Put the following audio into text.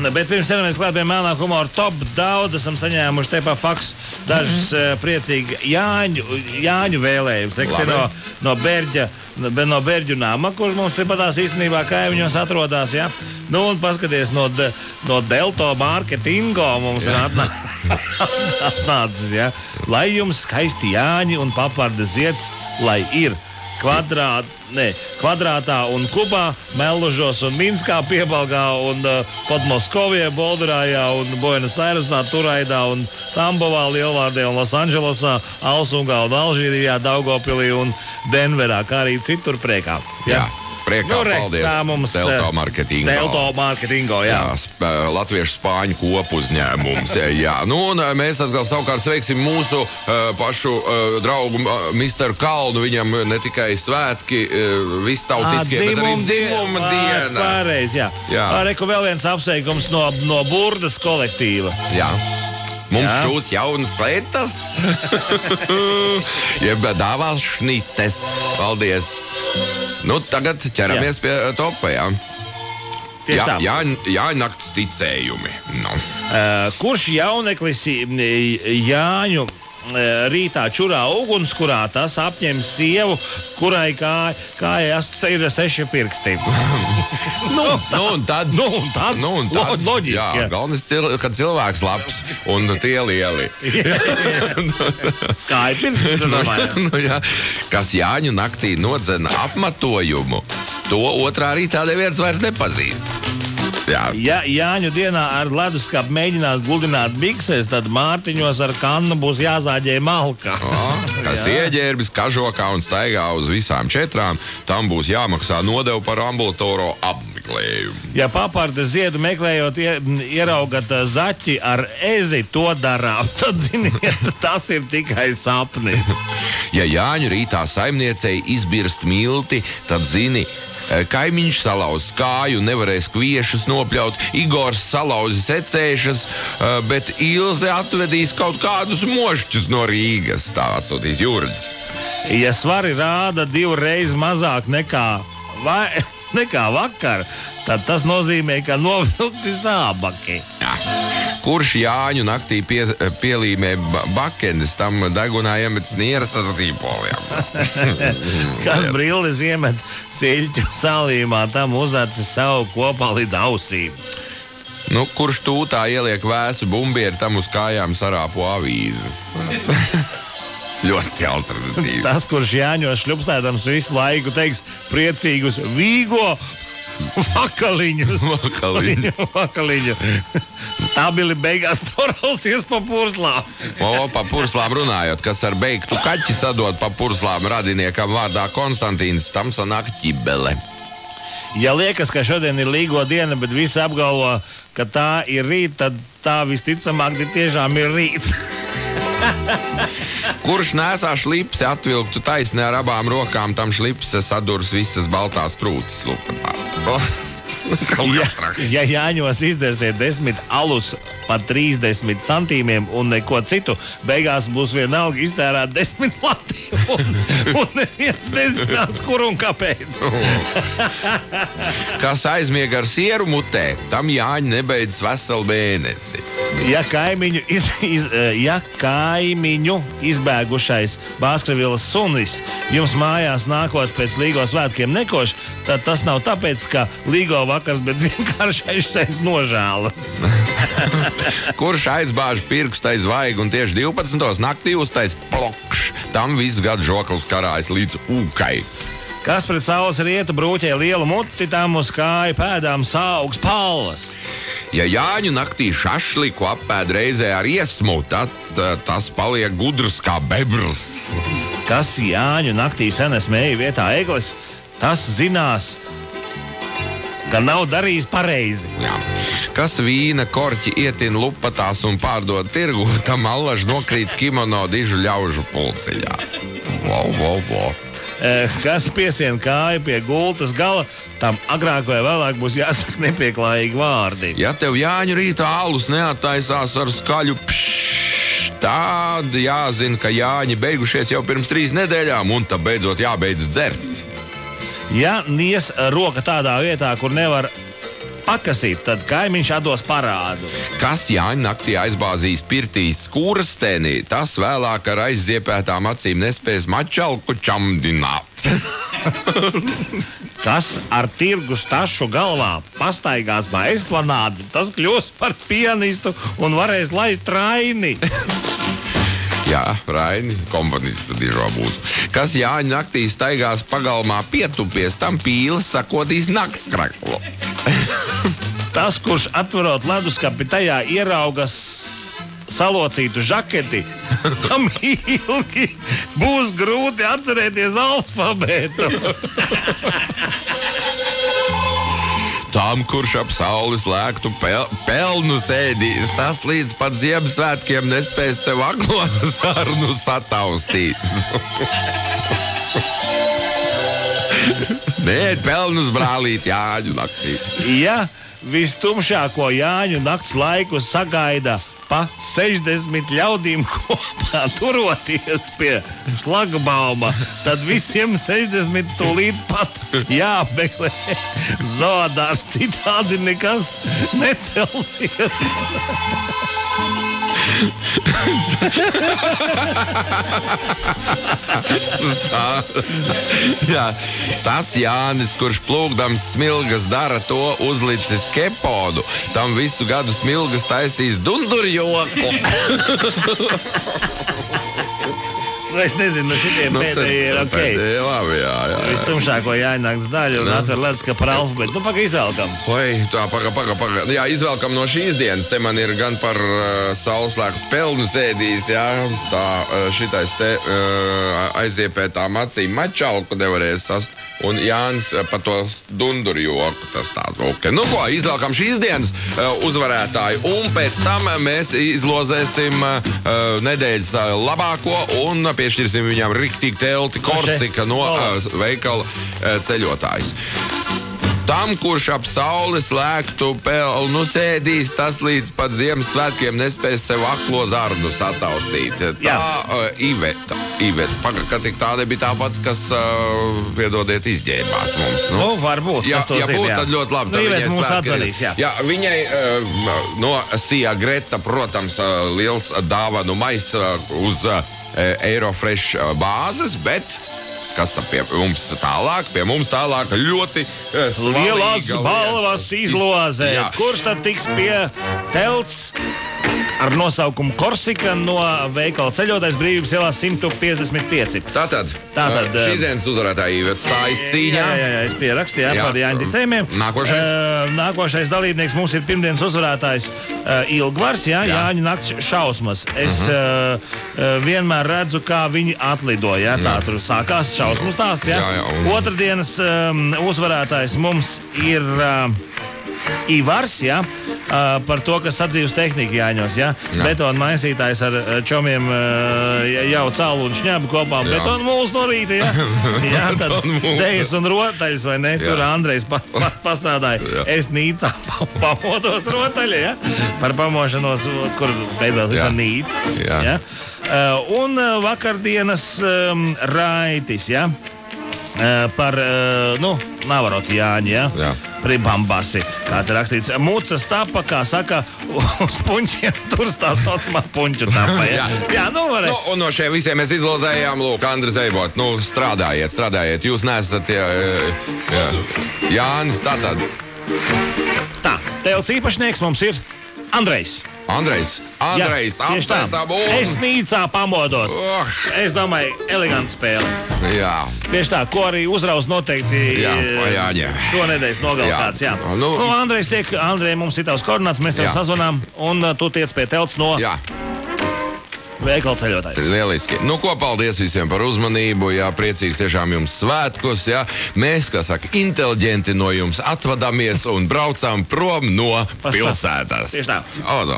Bet pirms ķeramies klāt pie melnā humora top, daudz esam saņēmuši te pa faksu dažus priecīgi Jāņu vēlējumus. No Berģu nama, kur mums tepatās īstenībā kaimiņos atrodas, ja? Nu, un paskaties, no Delto Marketingo mums ir atnācis, ja? Lai jums skaisti Jāņi un papardes zieds, lai ir kvadrātā un kubā, Mellužos un Minskā, Piebalgā un Podmoskovie, Boldurājā un Buenos Airesā, Turaidā un Tambovā, Lielvārdē un Losandželosā, Alsungā un Alžīrijā, Daugavpilī un Denverā, kā arī citur priekā. Jā. Priekā, paldies. Tā mums Delto Marketingo, jā. Latviešu spāņu kopu uzņēmums. Jā. Nu, un mēs atkal savukārt sveiksim mūsu pašu draugu Misteru Kalnu. Viņam ne tikai svētki vistautiskie, bet arī dzimuma diena. Pārreiz, jā. Reku vēl viens apsveikums no Burdas kolektīva. Jā. Mums šūs jaunas pleitas. Jeb dāvās šnites. Paldies. Nu, tagad ķeramies pie topa, jā. Jāņakts ticējumi. Nu. Kurš jauneklis Jāņu rītā čurā ugunskurā, tas apņem sievu, kurai kājai ir 6 pirksti. Un tad. Loģiski, jā. Galvenais, kad cilvēks labs un tie lieli. Kāja pirksti, domāju. Kas Jāņu naktī nodzena apmatojumu, to otrā rītā neviens vairs nepazīst. Jā. Ja Jāņu dienā ar leduskapu mēģinās guldināt bikses, tad Mārtiņos ar kannu būs jāzāģē malka. Kas ieģērbis kažokā un staigā uz visām 4, tam būs jāmaksā nodevu par ambulatoro apmeklējumu. Ja papardes ziedu meklējot ieraugat zaķi ar ezi to darām, tad ziniet, tas ir tikai sapnis. Ja Jāņu rītā saimniecei izbirst milti, tad zini, kaimiņš salauz kāju, nevarēs kviešus nopļaut, Igors salauzis ecēšas, bet Ilze atvedīs kaut kādus mošķus no Rīgas, tā atsūtīs Jurģis. Ja svari rāda 2 reizes mazāk nekā vakar, tad tas nozīmē, ka novilkti zābaki. Jā. Kurš Jāņu naktī pielīmē bakenes, tam degunā iemetas nieras ar zīpoliem. Kas brilles iemet siļķu salījumā, tam uzacis savu kopā līdz ausīm. Nu, kurš tūtā ieliek vēsu bumbieri, tam uz kājām sarāpo avīzes. Ļoti alternatīvi. Tas, kurš Jāņos šļupstēdams visu laiku teiks priecīgus Vīgo vakaliņu. Stabili beigās torausies pa purslām. Pa purslām runājot, kas ar beigtu kaķi sadod pa purslām radiniekam vārdā Konstantīns, tam sanāk ķibele. Ja liekas, ka šodien ir līgo diena, bet visi apgalvo, ka tā ir rīt, tad tā visticamāk tiešām ir rīt. Kurš nesā šlipsi atvilktu taisnē ar abām rokām, tam šlipse sadurs visas baltās krūtis lupatā. Ja Jāņos izdzersiet 10 alus par 30 centīmiem un neko citu, beigās būs vienalga iztērēt 10 lati un neviens nezinās, kur un kāpēc. Kas aizmieg ar sieru mutē, tam Jāņi nebeidz veselu mēnesi. Ja kaimiņu izbēgušais Bāzkravilas sunis jums mājās nākot pēc līgo svētkiem nekoš, tad tas nav tāpēc, ka līgo vakars, bet vienkārši aiztais nožēlas. Kurš aizbāž pirkstu aiz vaigu un tieši 12. naktī uztais plokš, tam visu gadu žoklis karājas līdz ūkai. Kas pret saules rietu brūķē lielu muti, tam uz kāju pēdām saugs palvas. Ja Jāņu naktī šašliku apēd reizē ar iesmu, tad tas paliek gudrs kā bebrs. Kas Jāņu naktī senes mēja vietā eglis, tas zinās, ka nav darījis pareizi. Jā. Kas vīna korķi ietina lupatās un pārdod tirgu, tam allaž nokrīt kimono dižu ļaužu pulciļā. Wow. Kas piesien kāju pie gultas gala, tam agrāk vai vēlāk būs jāsaka nepieklājīgi vārdi. Ja tev Jāņu rītā alus neattaisās ar skaļu pšš, tad jāzina, ka Jāņi beigušies jau pirms 3 nedēļām un tad beidzot jābeidz dzert. Ja nies roka tādā vietā, kur nevar pakasīt, tad kaimiņš atdos parādu. Kas Jāņa naktī aizbāzīs pirtīs skūrastēnī, tas vēlāk ar aizziepētām acīm nespēs mačalku čamdināt. Kas ar tirgus tašu galvā pastaigās pa esplanādu, tas kļūs par pianistu un varēs laist Raini. Jā, Raini, komponistu dižo būs. Kas Jāņa naktī staigās pagalmā pietupies, tam pīles sakodīs naktskraklu. Tas, kurš atverot leduskapi tajā ieraugas salocītu žaketi, tam ilgi būs grūti atcerēties alfabētu. Tam, kurš ap saules lēktu pelnu sēdīs, tas līdz pat Ziemassvētkiem nespēs sev aklo sarunu sataustīt. Nē, pelnus brālīt Jāņu naktī. Ja vistumšāko Jāņu nakts laiku sagaida pa 60 ļaudīm kopā turoties pie šlagbauma, tad visiem 60 tūlīt pat jāmeklē zoodārs, citādi nekas necelsies. Jā, tas Jānis, kurš plūgdams smilgas dara to uzlicis kepodu, tam visu gadu smilgas taisīs dundurjoku. Es nezinu, šitiem pēdējie ir ok. Pēdējie labi, jā. Vistumšāko Jāņakts daļu un atver leduskapi par alfabētu. Nu, paga izvēlkam. Oi, tā, paga. Jā, izvēlkam no šīs dienas. Te man ir gan par sauleslēku pelnu sēdīs, jā. Tā, šitais te aiziepētām acīm mačalku nevarēs sast. Un Jānis pa to dundurjoku. Tas tāds, ok. Nu ko, izvēlkam šīs dienas uzvarētāju. Un pēc tam mēs izlozēsim nedēļas labāko un piešķirsim viņām riktīgi telti Korsika no veikala ceļotājs. Tam, kurš ap saules lēktu pelnu sēdīs, tas līdz pat Ziemassvētkiem nespēs sev aklo zarnu sataustīt. Tā Iveta. Ka tik tā nebija tāpat, kas, piedodiet, izģērbās mums. Nu, varbūt. Ja būtu, tad ļoti labi. Nu, Iveta mums atzvanīs, jā. Jā, viņai no Sija Greta, protams, liels dāvanu mais uz Eurofresh bāzes, bet kas tam pie mums tālāk ļoti lielās balvas izlozē. Jā. Kurš tad tiks pie telts ar nosaukumu Korsika no veikala ceļotājs Brīvības ielā 155? Tātad šīs dienas uzvarētāja Iveta stājas cīņā. Jā, es pierakstu, par Jāņa ticējumiem. Nākošais dalībnieks mums ir pirmdienas uzvarētājs Ilgvars, Jāņu nakts šausmas. Es vienmēr redzu, kā viņi atlido, tā tur sākās šausmu stāsts, Otrdienas uzvarētājs mums ir Ivars, par to, kas sadzīves tehnika Jāņos, betona maisītājs ar čomiem jau calu un šņabu kopā, betona mūs no rīta, tad dejas un rotaļas, vai ne, tur Andrejs pasnādāja, es nīcā pamodos rotaļa, par pamošanos, kur beidzās visam nīca, un vakardienas Raitis, par, Navaroti Jāņi, Pribambasi, kā te rakstīts. Mucas tapa, kā saka, uz puņķiem turs tā saucamā puņķu tapa, varēs. Un no šiem visiem mēs izlozējām, lūk, Andris Eibot, strādājiet, jūs neesat, Jānis, tātad. Tā, telts īpašnieks mums ir Andrejs, apsveicam un... Es nīcā pamodos. Es domāju, eleganta spēle. Jā. Tieši tā, ko arī uzraus noteikti šonedēļas nogalkāts. Andrej, mums ir tavs koordināts, mēs tev sazvanām, un tu tiec pie telts no... Veikala ceļotājs. Lieliski. Nu, ko, paldies visiem par uzmanību. Priecīgs tiešām jums svētkos. Mēs, kā saka, inteliģenti no jums atvadāmies un braucām prom no pilsētas. Tieši tā. Odo.